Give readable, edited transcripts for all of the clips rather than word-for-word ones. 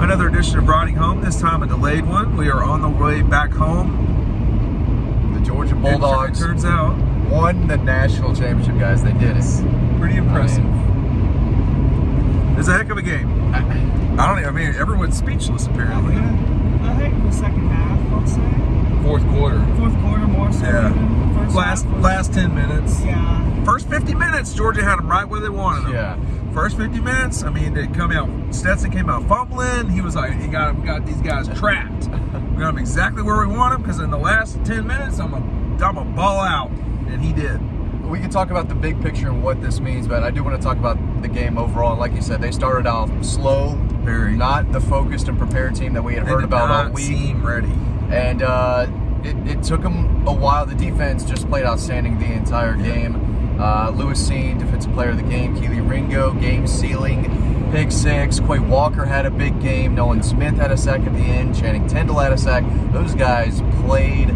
Another edition of Riding Home, this time a delayed one. We are on the way back home. The Georgia Bulldogs, it turns out, won the national championship, guys. They did it. Pretty impressive. It's a heck of a game. I mean, everyone's speechless apparently. I think the second half, I'll say. Fourth quarter More so. Yeah. Even. Last 10 minutes. Yeah. First 50 minutes, Georgia had them right where they wanted them. Yeah. First 50 minutes, I mean, Stetson came out fumbling. He was like, we got these guys trapped. We got them exactly where we want them, because in the last 10 minutes, I'm a ball out. And he did. We can talk about the big picture and what this means, but I do want to talk about the game overall. And like you said, they started off slow, not the focused and prepared team that we had heard about all week. Seem ready. And it took them a while. The defense just played outstanding the entire game. Lewis Seen, defensive player of the game. Keely Ringo, game sealing, pick six. Quay Walker had a big game. Nolan Smith had a sack at the end. Channing Tindall had a sack. Those guys played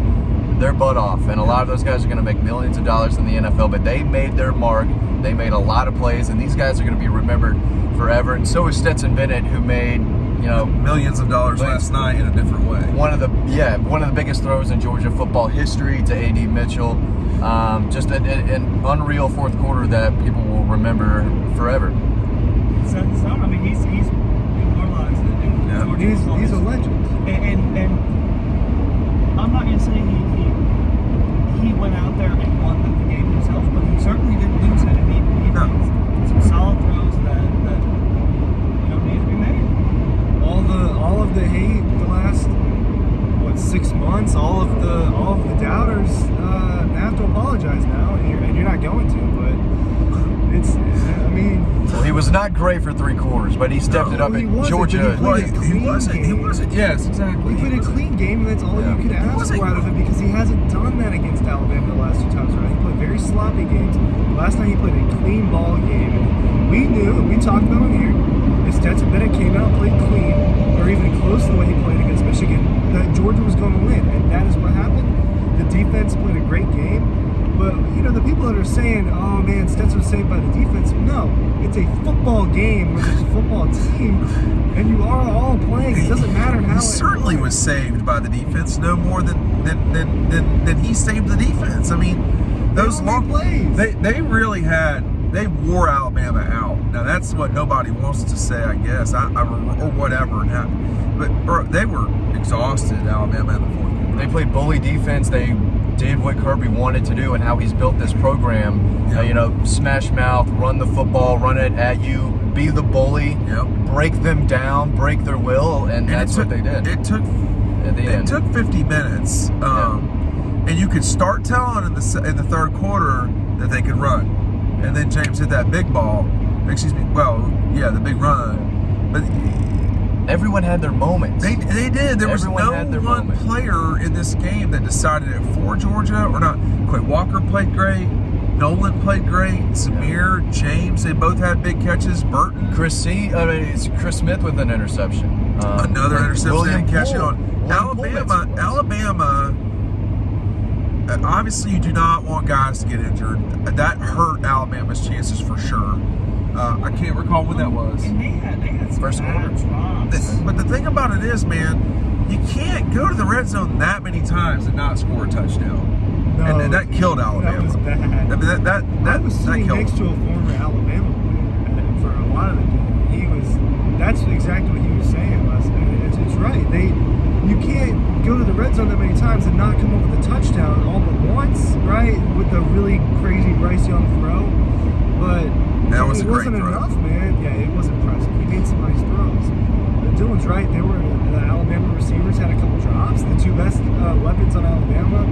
their butt off, and a lot of those guys are going to make millions of dollars in the NFL, but they made their mark. They made a lot of plays, and these guys are going to be remembered forever. And so is Stetson Bennett, who made millions of dollars last night in a different way. One of the biggest throws in Georgia football history to A.D. Mitchell. Just an unreal fourth quarter that people will remember forever. I mean, he's immortalized it. He's a legend. And I'm not going to say he went out there and won the game himself, but he certainly didn't lose it. And he made some solid throws that need to be made. All of the hate the last 6 months, all of the doubters have to apologize now, and you're not going to, but it's well, he was not great for 3 quarters, but he stepped it up in Georgia. He wasn't. Yes, exactly. He played a clean game, and that's all you could ask for out of it, because he hasn't done that against Alabama the last 2 times around. He played very sloppy games. Last night he played a clean ball game, and we knew, and we talked about it here, if Stetson Bennett came out and played clean, or even close to the way he played against Michigan, that Georgia was going to win, and that is what happened. The defense played a great game, but the people that are saying, "Oh man, Stetson was saved by the defense," no, it's a football game where there's a football team, and you are all playing. It doesn't matter how. He certainly was saved by the defense, no more than he saved the defense. I mean, those long plays. They really had. They wore Alabama out. Now that's what nobody wants to say, I guess, or whatever. But they were exhausted, Alabama, in the fourth quarter. They played bully defense. They did what Kirby wanted to do and how he's built this program. Smash mouth, run the football, run it at you, be the bully, break them down, break their will, and that's what they did. It took 50 minutes, and you could start telling in the third quarter that they could run. And then James hit that big ball. The big run. But everyone had their moments. They did. There was no one player in this game that decided it for Georgia or not. Quay Walker played great. Nolan played great. Samir, James, they both had big catches. Burton. Chris Smith with an interception. Another interception. William They catch it on. Alabama. Obviously, you do not want guys to get injured. That hurt Alabama's chances for sure. I can't recall when that was. And they had some first quarter drops. But the thing about it is, man, you can't go to the red zone that many times and not score a touchdown. No, and that killed Alabama. That was bad. I was sitting next to a former Alabama player for a lot of the game. That's exactly what he was saying last night. It's right. You can't go to the red zone that many times and not come up with a touchdown all but once, right? With the really crazy Bryce Young throw. But that was it wasn't enough, man. Yeah, it was impressive. He made some nice throws. But Dylan's right. The Alabama receivers had a couple drops. The 2 best weapons on Alabama,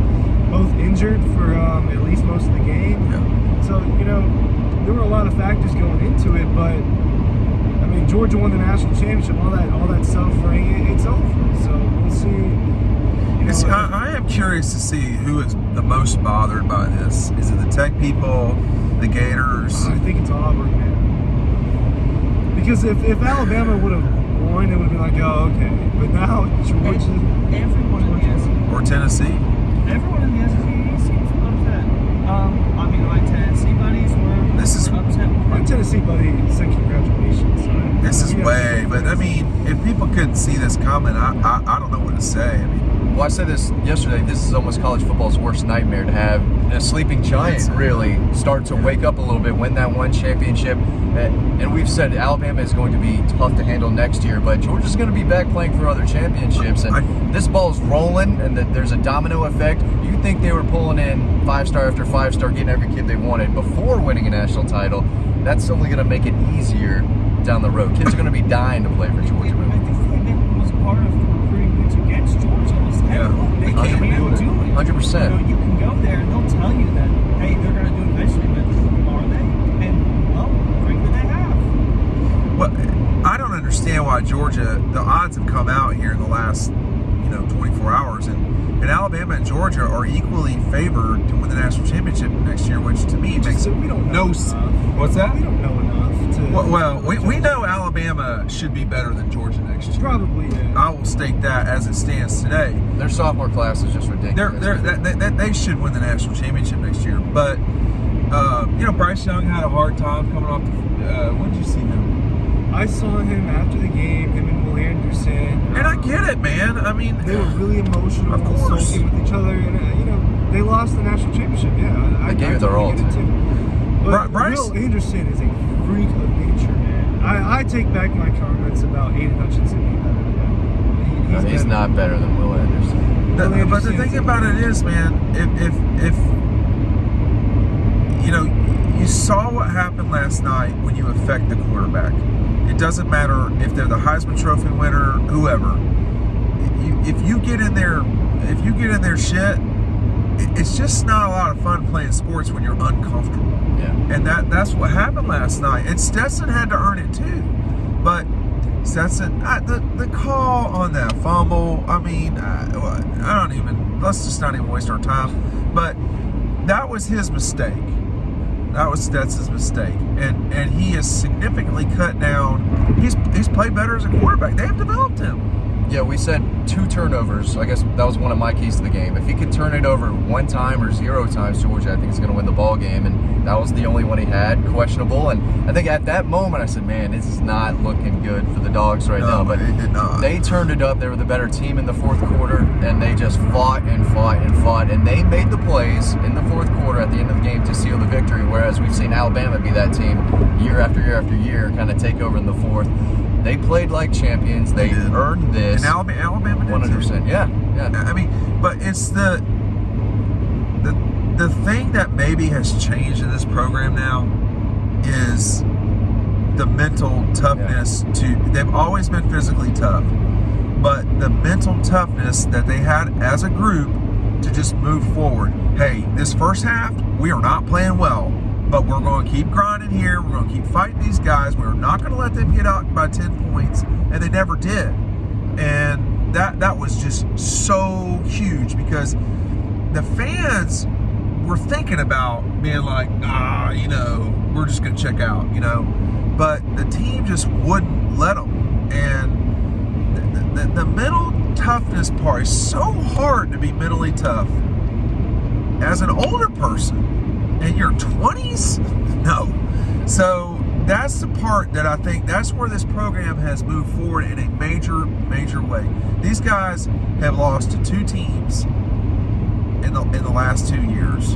both injured for at least most of the game. Yeah. So, there were a lot of factors going into it, but I mean, Georgia won the national championship. All that suffering, it's over. So we'll see. I am curious to see who is the most bothered by this. Is it the Tech people, the Gators? I think it's Auburn, man. Because if Alabama would have won, it would have been like, oh, okay. But now Georgia, everyone in the SEC, or Tennessee. Everyone in the SEC seems upset. My Tennessee buddies were upset. My Tennessee buddy said congratulations. This is way, but I mean, if people could didn't see this coming, I don't know what to say. I mean, well, I said this yesterday. This is almost college football's worst nightmare, to have a sleeping giant really start to wake up a little bit, win that one championship. And we've said Alabama is going to be tough to handle next year, but Georgia's going to be back playing for other championships. And this ball's rolling, and there's a domino effect. You think they were pulling in 5-star after 5-star, getting every kid they wanted before winning a national title. That's only going to make it easier down the road. Kids are going to be dying to play for Georgia. I think that was part of the recruiting mix against Georgia. Was hey, look, they can't do it. 100%. You can go there and they'll tell you that, hey, they're going to do it eventually, but are they? And, well, frankly, they have. Well, I don't understand why Georgia, the odds have come out here in the last, 24 hours, and Alabama and Georgia are equally favored to win the national championship next year, which to me makes no sense. What's that? We don't know enough to. Well, we know Alabama should be better than Georgia next year. Probably, yeah. I will state that as it stands today. Their sophomore class is just ridiculous. They should win the national championship next year. But, Bryce Young had a hard time coming off when did you see him? I saw him after the game, him and Will Anderson. And I get it, man. I mean, they were really emotional, of course, sulking with each other, and they lost the national championship. Yeah, they gave it their all. But Will Anderson is a freak of nature, man. I take back my comments about Aiden Hutchinson being better than him. He's not better than Will Anderson. But the thing about it is, man, if you saw what happened last night when you affect the quarterback. It doesn't matter if they're the Heisman Trophy winner, whoever. If you get in their shit, it's just not a lot of fun playing sports when you're uncomfortable. Yeah. And that's what happened last night. And Stetson had to earn it too. But Stetson, the call on that fumble, I mean, let's just not even waste our time. But that was his mistake. That was Stetson's mistake, and he has significantly cut down. He's played better as a quarterback. They have developed him. Yeah, we said 2 turnovers. I guess that was one of my keys to the game. If he could turn it over 1 time or 0 times, Georgia, I think he's going to win the ball game. And that was the only one he had, questionable. And I think at that moment I said, man, this is not looking good for the Dogs right now. But it did not. They turned it up. They were the better team in the fourth quarter, and they just fought and fought and fought. And they made the plays in the fourth quarter at the end of the game to seal the victory, whereas we've seen Alabama be that team year after year after year, kind of take over in the fourth. They played like champions. They earned this. And Alabama did 100%. Yeah. I mean, but it's the thing that maybe has changed in this program now is the mental toughness. They've always been physically tough, but the mental toughness that they had as a group to just move forward. Hey, this first half, we are not playing well, but we're going to keep grinding here. We're going to keep fighting these guys. We're not going to let them get out by 10 points, and they never did. And that was just so huge because the fans were thinking about being like, we're just going to check out, But the team just wouldn't let them. And the mental toughness part is so hard to be mentally tough. As an older person, in your 20s? No. So that's the part that I think that's where this program has moved forward in a major, major way. These guys have lost to 2 teams in the last 2 years.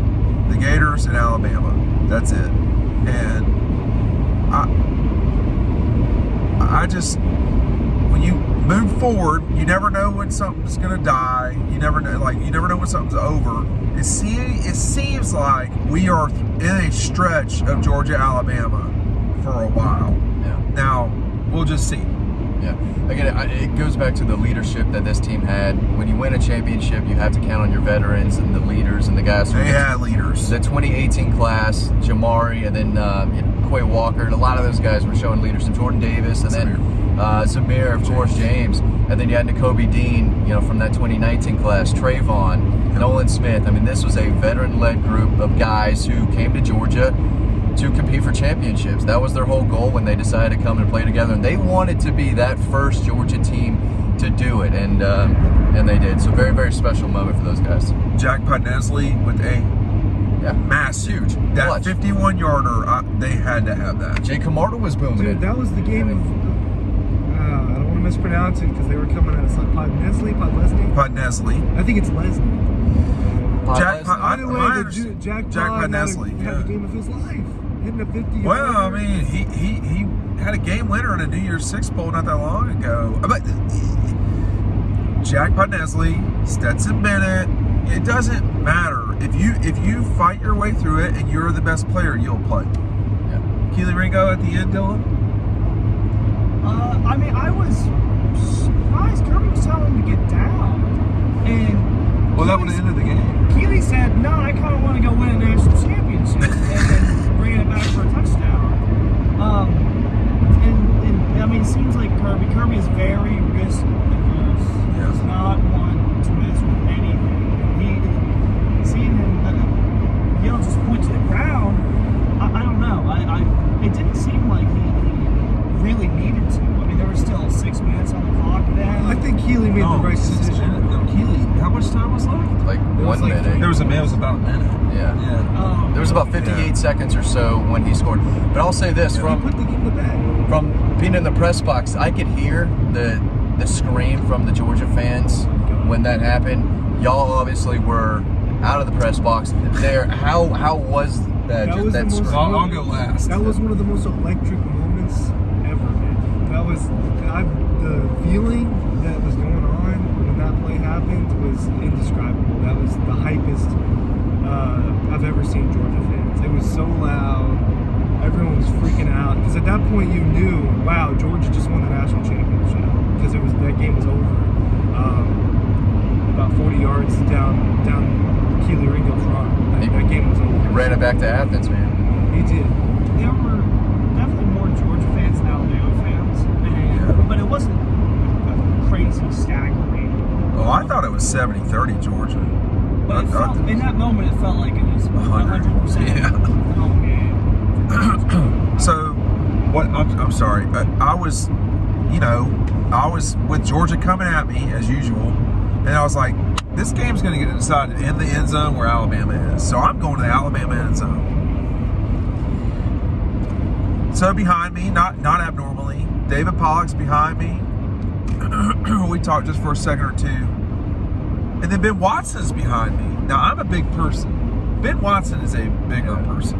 The Gators and Alabama. That's it. And I just, when you move forward, you never know when something's going to die. You never know when something's over. It seems like we are in a stretch of Georgia, Alabama for a while. Yeah. Now, we'll just see. Yeah. Again, it goes back to the leadership that this team had. When you win a championship, you have to count on your veterans and the leaders and the guys who had leaders. The 2018 class, Jamari, and then Quay Walker. A lot of those guys were showing leadership. Jordan Davis, and then Zamir, of course, James. And then you had N'Kobe Dean, from that 2019 class, Trayvon, Nolan Smith. I mean, this was a veteran-led group of guys who came to Georgia to compete for championships. That was their whole goal when they decided to come and play together. And they wanted to be that first Georgia team to do it, and they did. So very, very special moment for those guys. Jack Podnesley with a massive, huge, that 51-yarder. They had to have that. Jay Camardo was booming. Dude, that was the game of. I don't want don't mispronounce it because they were coming at us like Podnesny. Podnesny. I think it's Leslie. Jack By the way, Jack Podnesny had the game of his life, hitting a 50. Well, I mean, he had a game winner in a New Year's Six Bowl not that long ago. But Jack Podnesny, Stetson Bennett, it doesn't matter. If you fight your way through it and you're the best player, you'll play. Yeah. Keely Ringo at the end, Dylan? I mean, I was surprised Kirby was telling him to get down. And Well, that would have ended the game. Keely said, no, I kind of want to go win a national championship. And then bringing it back for a touchdown. And I mean, it seems like Kirby is very risk averse. Yeah. He's not one to mess with anything. And seeing him yell, just point to the ground, I don't know. It didn't seem like he really needed to. I mean, there were still 6 minutes on the clock then. I think Keely made the right decision. No, Keely, how much time was left? Like 1 minute. It was about a minute. Yeah. There was about 58 seconds or so when he scored. But I'll say this, He put the game to bed. from being in the press box, I could hear the scream from the Georgia fans when that happened. Y'all obviously were out of the press box. There, how was that? That was the most, scream? I'll go last. That was one of the most electric moments ever, man. That was the feeling that was going on when that play happened was indescribable. That was the hypest I've ever seen Georgia fans. It was so loud. Everyone was freaking out because at that point you knew, wow, Georgia just won the national championship because that game was over. About 40 yards down Keely Ringo's run. That game was over. He ran it back to Athens, man. He did. There were definitely more Georgia fans than Alabama fans, but it wasn't a crazy staggering. Oh, I thought it was 70-30 Georgia. But in that moment, it felt like it was 100%. Yeah. Home game. So, what? I'm sorry. I was with Georgia coming at me as usual, and I was like, this game's going to get decided in the end zone where Alabama is. So I'm going to the Alabama end zone. So behind me, not abnormally, David Pollock's behind me. We talked just for a second or two. And then Ben Watson's behind me. Now, I'm a big person. Ben Watson is a bigger person.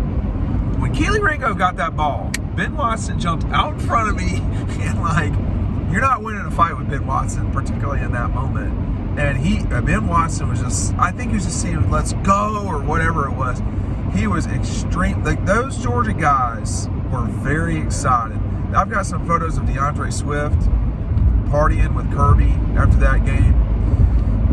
When Keely Ringo got that ball, Ben Watson jumped out in front of me and you're not winning a fight with Ben Watson, particularly in that moment. And Ben Watson was I think he was just saying, let's go, or whatever it was. He was extreme. Like, those Georgia guys were very excited. I've got some photos of DeAndre Swift partying with Kirby after that game.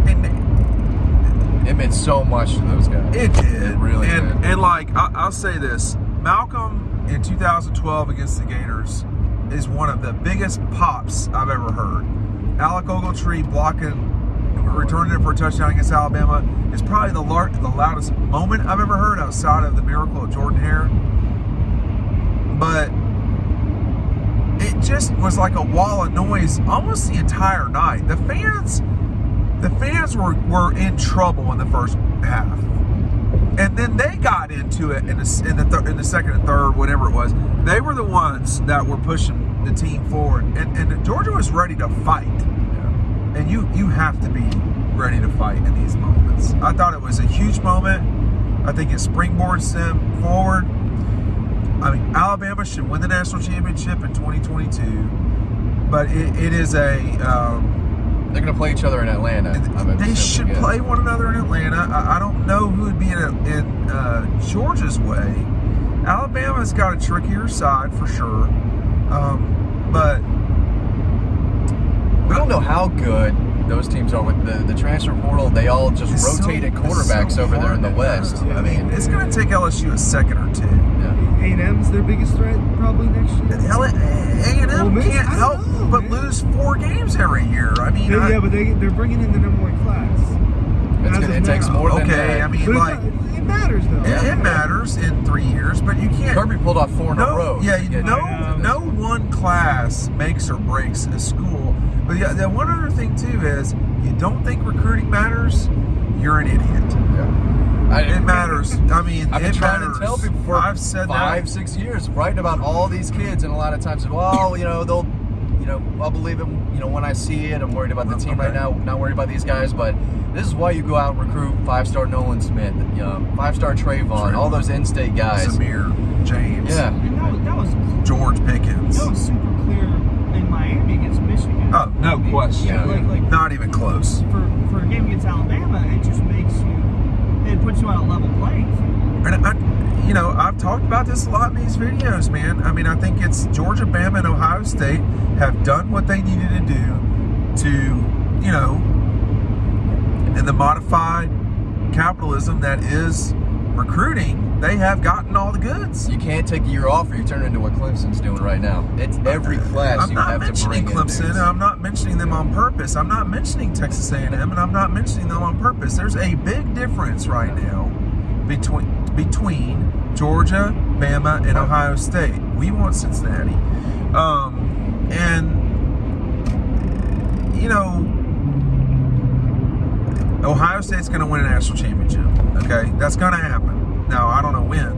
And It meant so much to those guys. it did. It really did. And I'll say this. Malcolm in 2012 against the Gators is one of the biggest pops I've ever heard. Alec Ogletree returning it for a touchdown against Alabama is probably the loudest moment I've ever heard outside of the miracle of Jordan Hare. But it just was like a wall of noise almost the entire night. The fans were in trouble in the first half, and then they got into it in the second and third, whatever it was. They were the ones that were pushing the team forward, and Georgia was ready to fight. And you have to be ready to fight in these moments. I thought it was a huge moment. I think it springboards them forward. I mean, Alabama should win the national championship in 2022, but it is a... They're going to play each other in Atlanta. They should play one another in Atlanta. I don't know who would be in Georgia's way. Alabama's got a trickier side for sure, but... We don't know how good those teams are with the transfer portal. They all just rotated quarterbacks over there in the West. I mean, it's going to take LSU a second or two. Yeah. A&M's their biggest threat probably next year. A&M can't help but lose 4 games every year. I mean, but they're bringing in the number 1 class. It takes more than that. Okay, I mean, but it matters though. It matters in 3 years, but you can't. Kirby pulled off 4 in a row. Yeah, no one class makes or breaks a school. But the one other thing too is, you don't think recruiting matters, you're an idiot. Yeah. It matters. I mean, I've been trying to tell people for I've said 5-6 years, writing about all these kids, and a lot of times, well, they'll I'll believe it, when I see it. I'm worried about the team right now, not worried about these guys, but this is why you go out and recruit 5-star Nolan Smith, 5-star Trayvon, all those in-state guys. Samir, James. Yeah. And that was George Pickens. That was super clear in Miami against Michigan. Oh, no question. Yeah, like not even close. For a game against Alabama, it just it puts you on a level playing field. And I've talked about this a lot in these videos, man. I mean, I think it's Georgia, Bama, and Ohio State have done what they needed to do to, in the modified capitalism that is recruiting, they have gotten all the goods. You can't take a year off or you turn into what Clemson's doing right now. It's every class you have to bring in. I'm not mentioning Clemson. I'm not mentioning them on purpose. I'm not mentioning Texas A&M, and I'm not mentioning them on purpose. There's a big difference right now between Georgia, Bama, and Ohio State. We want Cincinnati. Ohio State's going to win a national championship. Okay? That's going to happen. Now, I don't know when.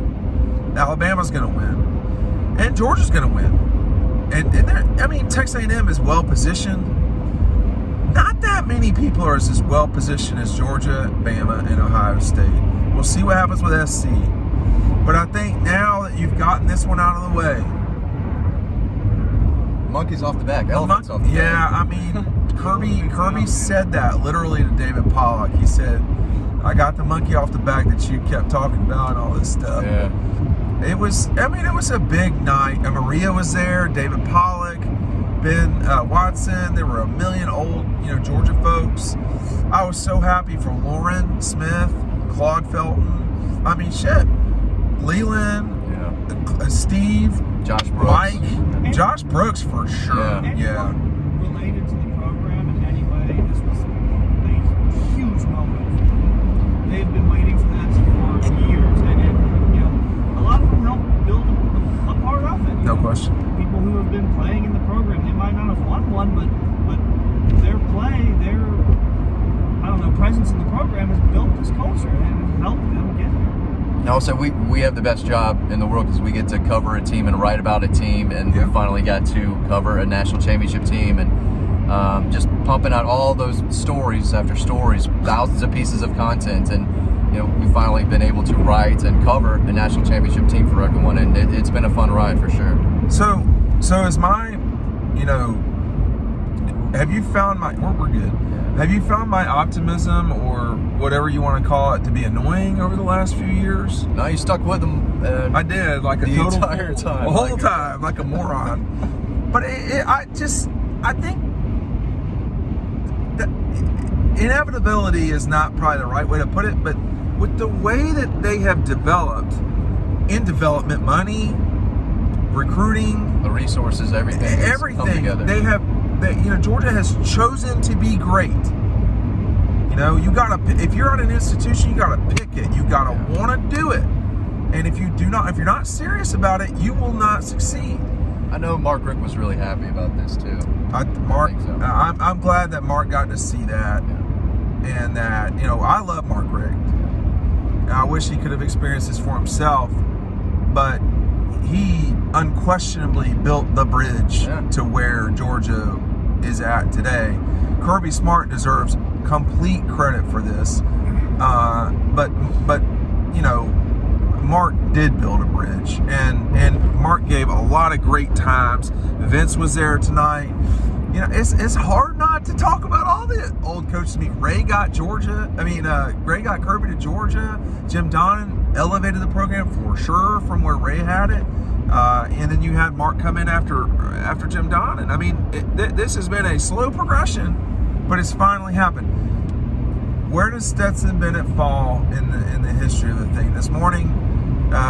Alabama's going to win. And Georgia's going to win. And Texas A&M is well positioned. Not that many people are as well positioned as Georgia, Bama, and Ohio State. We'll see what happens with SC. But I think now that you've gotten this one out of the way. Monkey's off the back. Elephant's off the back. Yeah, Kirby said that literally to David Pollock. He said, I got the monkey off the back that you kept talking about and all this stuff. Yeah. It was a big night. Maria was there, David Pollock, Ben Watson. There were a million old, Georgia folks. I was so happy for Lauren Smith, Claude Felton. Leland, Steve, Josh Brooks. Mike, Josh Brooks for sure. Anyone related to the program in any way, this was a huge moment for them. They've been waiting for this for years, and a lot of them helped build a part of it. No question. People who have been playing in the program, they might not have won one, but their play, their presence in the program has built this culture and has helped them get there. Also, we have the best job in the world because we get to cover a team and write about a team, and we finally got to cover a national championship team, and just pumping out all those stories after stories, thousands of pieces of content, and we've finally been able to write and cover a national championship team for everyone, and it's been a fun ride for sure. So is my, have you found we're good. Have you found my optimism, or whatever you want to call it, to be annoying over the last few years? No, you stuck with them. I did, like the entire time. The whole time, like a moron. But I think that inevitability is not probably the right way to put it, but with the way that they have developed in development money, recruiting, the resources, everything come together. Georgia has chosen to be great. You gotta, if you're at an institution, you gotta pick it. You gotta want to do it. And if you're not serious about it, you will not succeed. I know Mark Rick was really happy about this too. I'm glad that Mark got to see that, and that I love Mark Rick. And I wish he could have experienced this for himself, but he unquestionably built the bridge to where Georgia is at today. Kirby Smart deserves complete credit for this, but Mark did build a bridge, and Mark gave a lot of great times. Vince was there tonight. It's hard not to talk about all the old coaches. Ray got Ray got Kirby to Georgia. Jim Donnan elevated the program for sure from where Ray had it. And then you had Mark come in after Jim Donnan. This has been a slow progression, but it's finally happened. Where does Stetson Bennett fall in the history of the thing? This morning,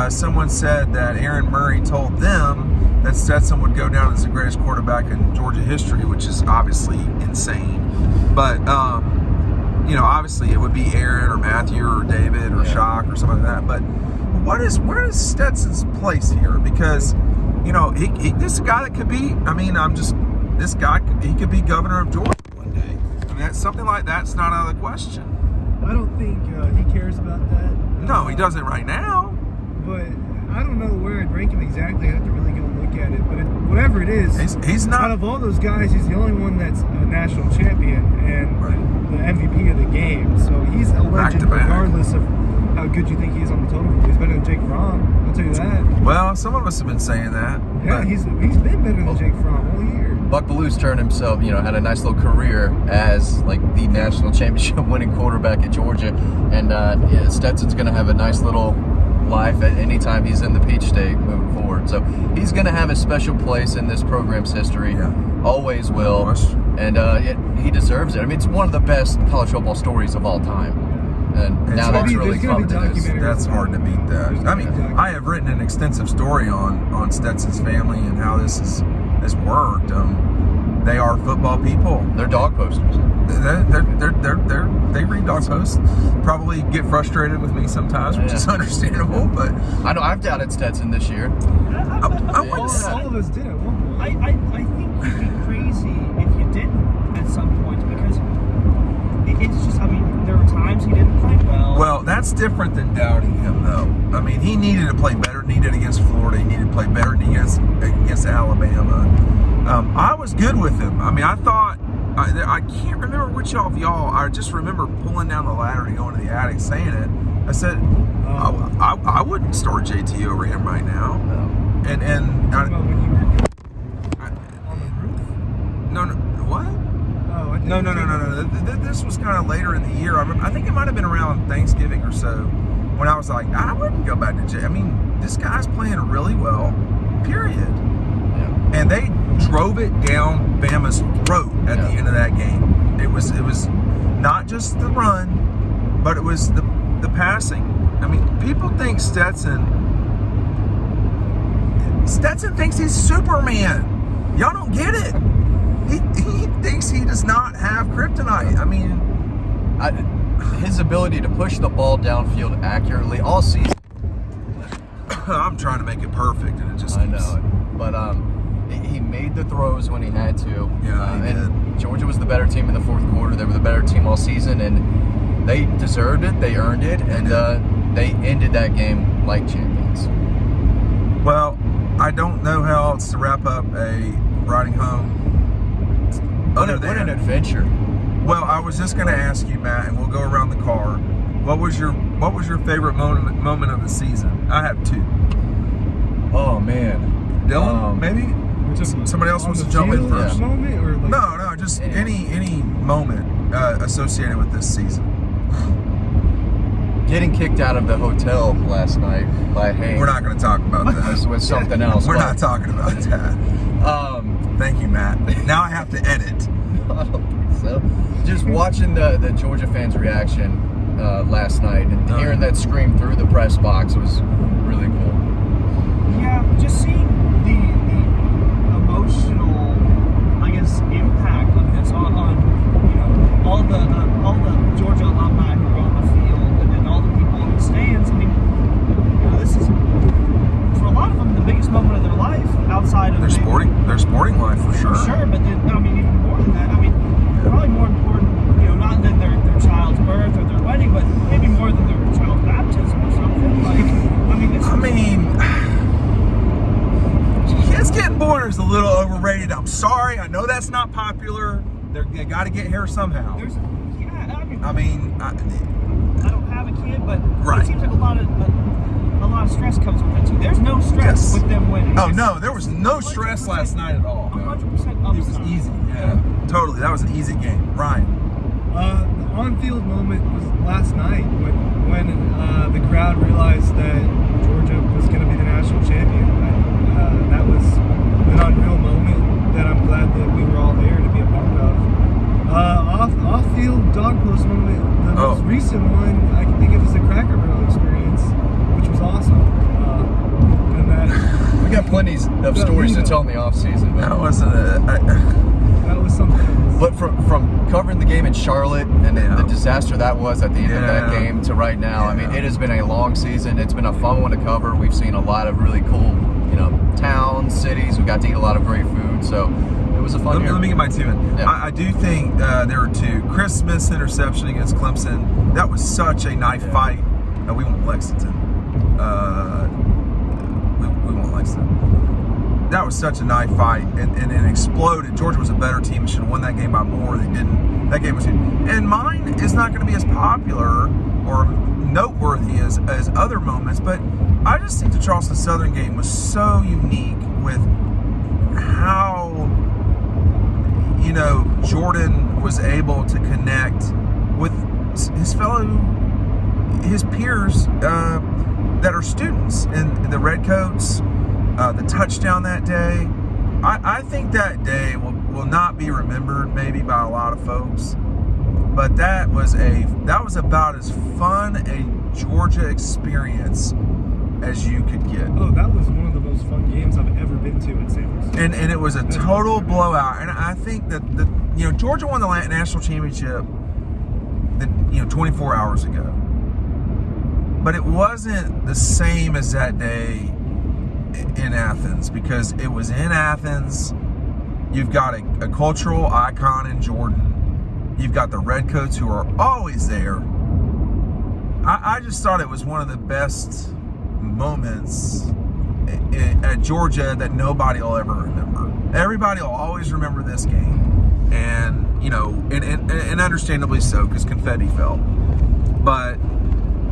someone said that Aaron Murray told them that Stetson would go down as the greatest quarterback in Georgia history, which is obviously insane. But obviously it would be Aaron or Matthew or David or Shock or something like that. But where is Stetson's place here? Because this is a guy that could be. He could be governor of Georgia one day. That's something like that's not out of the question. I don't think he cares about that. No, he doesn't right now. But I don't know where I'd rank him exactly. I have to really go look look at it, but whatever it is, he's not. Out of all those guys, he's the only one that's a national champion and the MVP of the game. So he's a legend regardless of how good you think he is on the total. He's better than Jake Fromm, I'll tell you that. Well, some of us have been saying that. Yeah, he's been better than Jake Fromm all year. Buck Belew's turned himself, had a nice little career as like the national championship winning quarterback at Georgia, and Stetson's going to have a nice little life at any time he's in the Peach State moving forward. So he's going to have a special place in this program's history. Always will, and he deserves it. I mean, it's one of the best college football stories of all time. And now that's really come to this. That's hard to beat that. I mean, I have written an extensive story on Stetson's family and how this has worked. They are football people. They're dog posters. They read dog posts. Probably get frustrated with me sometimes, which is understandable. But I know I've doubted Stetson this year. All of us did at one point. I think you'd be crazy if you didn't at some point, because it's just, I mean, there were times he didn't play well. Well, that's different than doubting him, though. I mean, he needed to play better than he did against Florida. He needed to play better than he against Alabama. I was good with him. I mean, I thought, I can't remember which of y'all, I just remember pulling down the ladder and going to the attic saying it. I said, I wouldn't start JT over him right now. No. This was kind of later in the year. I think it might have been around Thanksgiving or so when I was like, I wouldn't go back to JT. I mean, this guy's playing really well, period. Yeah. And they drove it down Bama's throat at the end of that game. It was not just the run, but it was the passing. I mean, people think Stetson thinks he's Superman. Y'all don't get it. He thinks he does not have kryptonite. I mean, his ability to push the ball downfield accurately all season. I'm trying to make it perfect, and it just I know it. But he made the throws when he had to. Yeah, he and Georgia was the better team in the fourth quarter. They were the better team all season, and they deserved it. They earned it, and they ended that game like champions. Well, I don't know how else to wrap up a riding home. What an adventure! Well, I was just going to ask you, Matt, and we'll go around the car. What was your favorite moment of the season? I have two. Oh man, Dylan, maybe somebody else wants to jump in first. Moment, or like No, just any moment associated with this season. Getting kicked out of the hotel last night by Haynes. We're not going to talk about that. Was something else. We're not talking about that. Thank you, Matt. Now I have to edit. I don't think so. Just watching the Georgia fans' reaction last night and hearing that scream through the press box was really cool. Yeah, just seeing the emotional, I guess, impact of this on all the Georgia alumni who were on the field and all the people in the stands. I mean, this is, for a lot of them, the biggest moment of their life outside of their sporting life for sure. Sure, but then, I mean, even more than that. I mean, probably more important, not than their child's birth or their wedding, but maybe more than their child's baptism or something. Like, kids getting born is a little overrated. I'm sorry. I know that's not popular. They got to get here somehow. I don't have a kid, but it seems like a lot of stress comes with it too. There's no stress with them winning. Oh no, there was no stress last night at all. 100% up. It was easy. Yeah, totally. That was an easy game. Ryan. The on-field moment was last night when the crowd realized that Georgia was going to be the national champion. That was an unreal moment that I'm glad that we were all there to be a part of. Off-field dog post moment, the most recent one I can think of is the Cracker Barrel experience, which was awesome. We got plenty of stories to tell in the off-season. That wasn't that was something else. But from covering the game in Charlotte and the disaster that was at the end of that game to right now, I mean, it has been a long season. It's been a fun one to cover. We've seen a lot of really cool, towns, cities. We got to eat a lot of great food. So it was a fun year. Let me get my two in. Yeah. I do think there were two. Chris Smith's interception against Clemson. That was such a knife fight. No, we won't Lexington. We won't Lexington. that was such a knife fight, and it exploded. Georgia was a better team. Should have won that game by more. They didn't. That game was huge. And mine is not going to be as popular or noteworthy as other moments, but I just think the Charleston Southern game was so unique with how, you know, Jordan was able to connect with his peers that are students, and the Redcoats, the touchdown that day. I think that day will not be remembered maybe by a lot of folks, but that was about as fun a Georgia experience as you could get. Oh, that was one of the most fun games I've ever been to at Sanders. And it was a total blowout. And I think that Georgia won the national championship 24 hours ago. But it wasn't the same as that day in Athens, because it was in Athens. You've got a cultural icon in Jordan. You've got the Redcoats, who are always there. I just thought it was one of the best moments at Georgia that nobody will ever remember. Everybody will always remember this game, and and understandably so, because confetti fell. But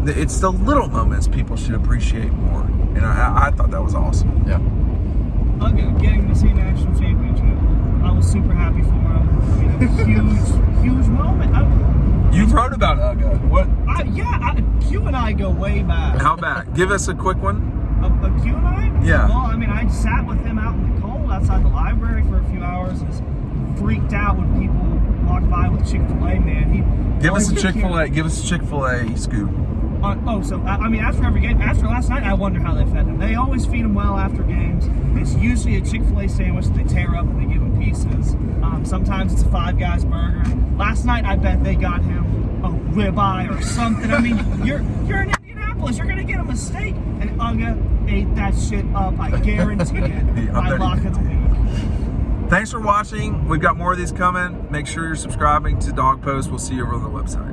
it's the little moments people should appreciate more, and I thought that was awesome. Yeah. Okay, getting to see national championship, I was super happy for him. Huge moment. You've heard about Uga. What? Q and I go way back. How back? Give us a quick one. A Q and I? Yeah. Well, I mean, I sat with him out in the cold outside the library for a few hours. Was freaked out when people walked by with Chick-fil-A, man. Give us a Chick-fil-A scoop. After every game, after last night, I wonder how they fed him. They always feed him well after games. It's usually a Chick-fil-A sandwich that they tear up and they give him pieces. Sometimes it's a Five Guys burger. Last night, I bet they got him a ribeye or something. I mean, you're in Indianapolis, you're gonna get a steak, and Uga ate that shit up. I guarantee it. By lock of the week. Thanks for watching. We've got more of these coming. Make sure you're subscribing to Dog Post. We'll see you over on the website.